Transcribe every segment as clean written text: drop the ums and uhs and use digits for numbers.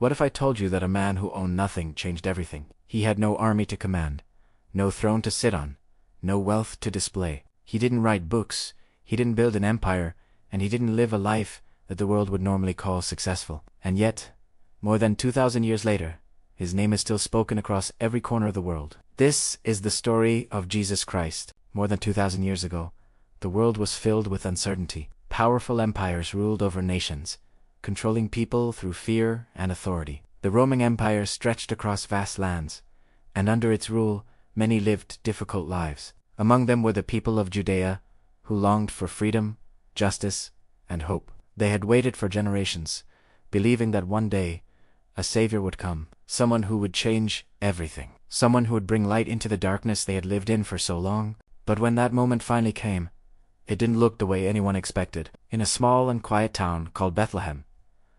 What if I told you that a man who owned nothing changed everything? He had no army to command, no throne to sit on, no wealth to display. He didn't write books, he didn't build an empire, and he didn't live a life that the world would normally call successful. And yet, more than 2,000 years later, his name is still spoken across every corner of the world. This is the story of Jesus Christ. More than 2,000 years ago, the world was filled with uncertainty. Powerful empires ruled over nations, controlling people through fear and authority. The Roman Empire stretched across vast lands, and under its rule, many lived difficult lives. Among them were the people of Judea, who longed for freedom, justice, and hope. They had waited for generations, believing that one day a savior would come, someone who would change everything, someone who would bring light into the darkness they had lived in for so long. But when that moment finally came, it didn't look the way anyone expected. In a small and quiet town called Bethlehem,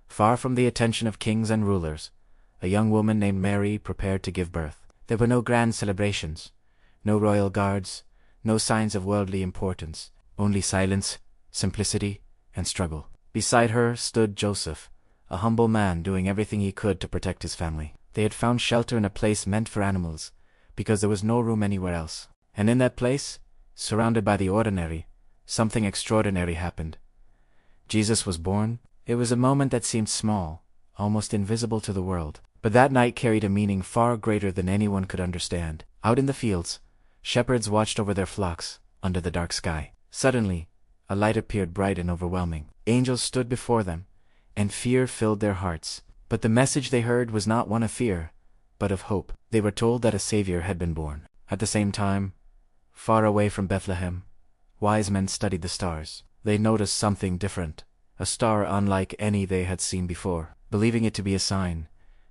far from the attention of kings and rulers, a young woman named Mary prepared to give birth. There were no grand celebrations, no royal guards, no signs of worldly importance, only silence, simplicity, and struggle. Beside her stood Joseph, a humble man doing everything he could to protect his family. They had found shelter in a place meant for animals, because there was no room anywhere else. And in that place, surrounded by the ordinary, something extraordinary happened. Jesus was born. It was a moment that seemed small, almost invisible to the world. But that night carried a meaning far greater than anyone could understand. Out in the fields, shepherds watched over their flocks under the dark sky. Suddenly, a light appeared bright and overwhelming. Angels stood before them, and fear filled their hearts. But the message they heard was not one of fear, but of hope. They were told that a Savior had been born. At the same time, far away from Bethlehem, wise men studied the stars. They noticed something different, a star unlike any they had seen before. Believing it to be a sign,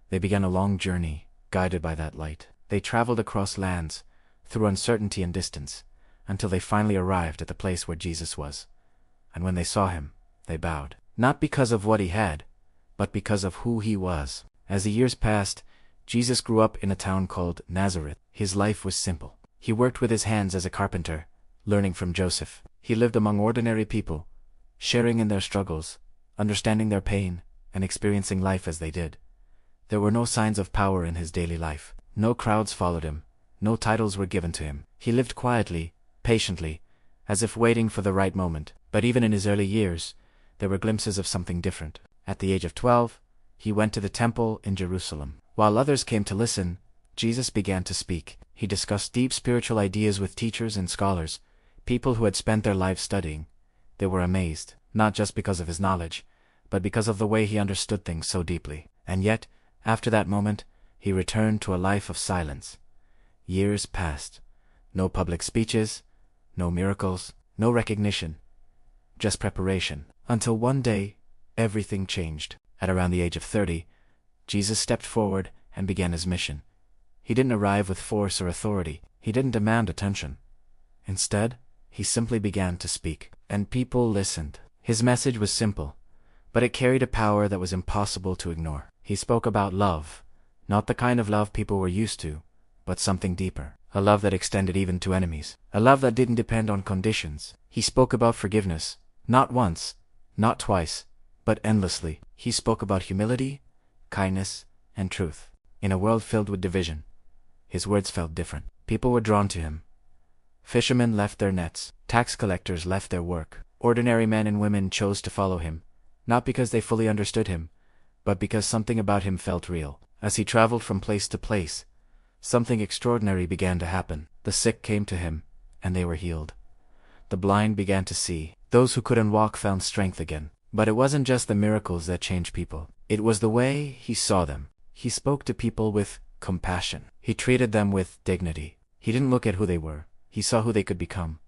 they began a long journey, guided by that light. They traveled across lands, through uncertainty and distance, until they finally arrived at the place where Jesus was. And when they saw him, they bowed, not because of what he had, but because of who he was. As the years passed, Jesus grew up in a town called Nazareth. His life was simple. He worked with his hands as a carpenter, learning from Joseph. He lived among ordinary people, sharing in their struggles, understanding their pain, and experiencing life as they did. There were no signs of power in his daily life. No crowds followed him. No titles were given to him. He lived quietly, patiently, as if waiting for the right moment. But even in his early years, there were glimpses of something different. At the age of 12, he went to the temple in Jerusalem. While others came to listen, Jesus began to speak. He discussed deep spiritual ideas with teachers and scholars, people who had spent their lives studying. They were amazed, not just because of his knowledge, but because of the way he understood things so deeply. And yet, after that moment, he returned to a life of silence. Years passed. No public speeches, no miracles, no recognition, just preparation. Until one day, everything changed. At around the age of 30, Jesus stepped forward and began his mission. He didn't arrive with force or authority. He didn't demand attention. Instead, he simply began to speak, and people listened. His message was simple, but it carried a power that was impossible to ignore. He spoke about love, not the kind of love people were used to, but something deeper, a love that extended even to enemies, a love that didn't depend on conditions. He spoke about forgiveness, not once, not twice, but endlessly. He spoke about humility, kindness, and truth. In a world filled with division, his words felt different. People were drawn to him. Fishermen left their nets. Tax collectors left their work. Ordinary men and women chose to follow him, not because they fully understood him, but because something about him felt real. As he traveled from place to place, something extraordinary began to happen. The sick came to him, and they were healed. The blind began to see. Those who couldn't walk found strength again. But it wasn't just the miracles that changed people. It was the way he saw them. He spoke to people with compassion. He treated them with dignity. He didn't look at who they were. He saw who they could become.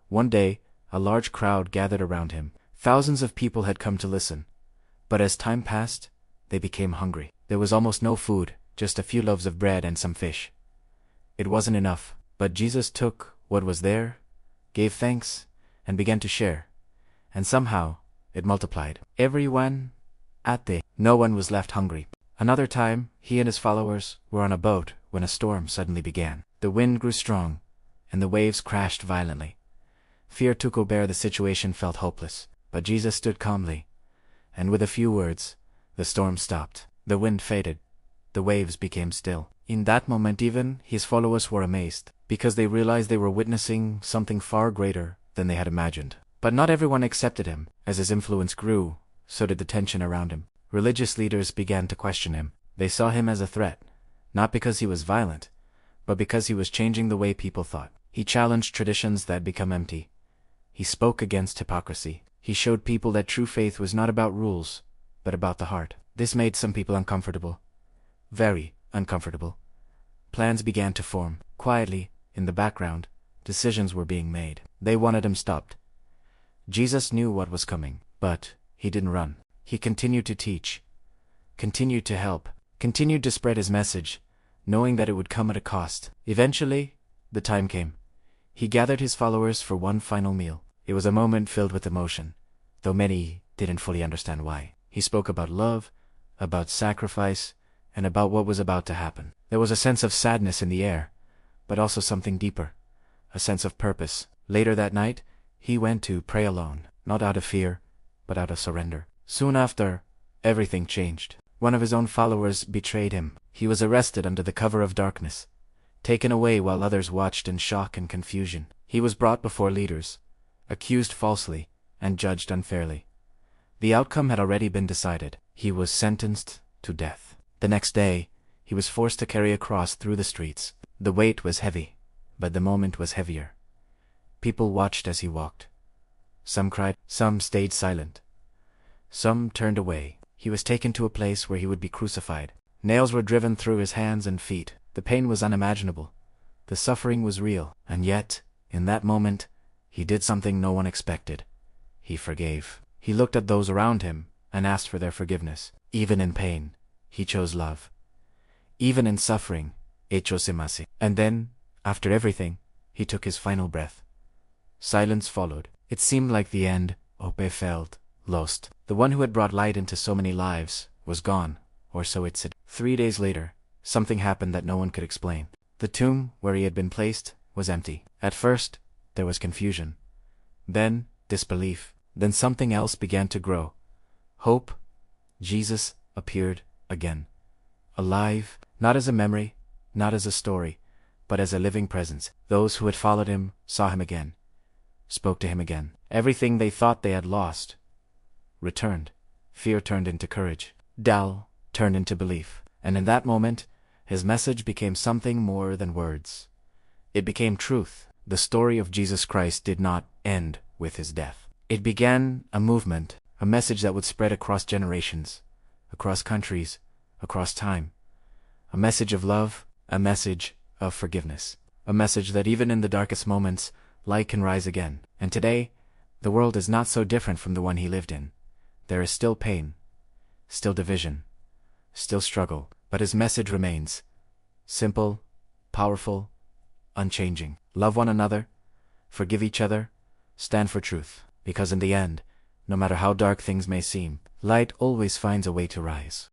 One day, a large crowd gathered around him. Thousands of people had come to listen. But as time passed, they became hungry. There was almost no food, just a few loaves of bread and some fish. It wasn't enough, but Jesus took what was there, gave thanks, and began to share. And somehow, it multiplied. Everyone ate. No one was left hungry. Another time, he and his followers were on a boat when a storm suddenly began. The wind grew strong, and the waves crashed violently. Fear took over. The situation felt hopeless, but Jesus stood calmly, and with a few words, the storm stopped. The wind faded. The waves became still. In that moment even, his followers were amazed, because they realized they were witnessing something far greater than they had imagined. But not everyone accepted him. As his influence grew, so did the tension around him. Religious leaders began to question him. They saw him as a threat, not because he was violent, but because he was changing the way people thought. He challenged traditions that had become empty. He spoke against hypocrisy. He showed people that true faith was not about rules, but about the heart. This made some people uncomfortable. Very uncomfortable. Plans began to form. Quietly, in the background, decisions were being made. They wanted him stopped. Jesus knew what was coming, but he didn't run. He continued to teach, continued to help, continued to spread his message, knowing that it would come at a cost. Eventually, the time came. He gathered his followers for one final meal. It was a moment filled with emotion, though many didn't fully understand why. He spoke about love, about sacrifice, and about what was about to happen. There was a sense of sadness in the air, but also something deeper, a sense of purpose. Later that night, he went to pray alone, not out of fear, but out of surrender. Soon after, everything changed. One of his own followers betrayed him. He was arrested under the cover of darkness, taken away while others watched in shock and confusion. He was brought before leaders, accused falsely, and judged unfairly. The outcome had already been decided. He was sentenced to death. The next day, he was forced to carry a cross through the streets. The weight was heavy, but the moment was heavier. People watched as he walked. Some cried, some stayed silent. Some turned away. He was taken to a place where he would be crucified. Nails were driven through his hands and feet. The pain was unimaginable. The suffering was real. And yet, in that moment, he did something no one expected. He forgave. He looked at those around him and asked for their forgiveness. Even in pain, he chose love. Even in suffering, echose masi. And then, after everything, he took his final breath. Silence followed. It seemed like the end. Ope felt lost. The one who had brought light into so many lives was gone, or so it said. 3 days later, something happened that no one could explain. The tomb where he had been placed was empty. At first, there was confusion. Then, disbelief. Then something else began to grow. Hope. Jesus appeared again. Alive, not as a memory, not as a story, but as a living presence. Those who had followed him saw him again, spoke to him again. Everything they thought they had lost returned. Fear turned into courage. Doubt turned into belief. And in that moment, his message became something more than words. It became truth. The story of Jesus Christ did not end with his death. It began a movement, a message that would spread across generations, across countries, across time. A message of love, a message of forgiveness. A message that even in the darkest moments, light can rise again. And today, the world is not so different from the one he lived in. There is still pain, still division, still struggle, but his message remains. Simple, powerful, unchanging. Love one another, forgive each other, stand for truth. Because in the end, no matter how dark things may seem, light always finds a way to rise.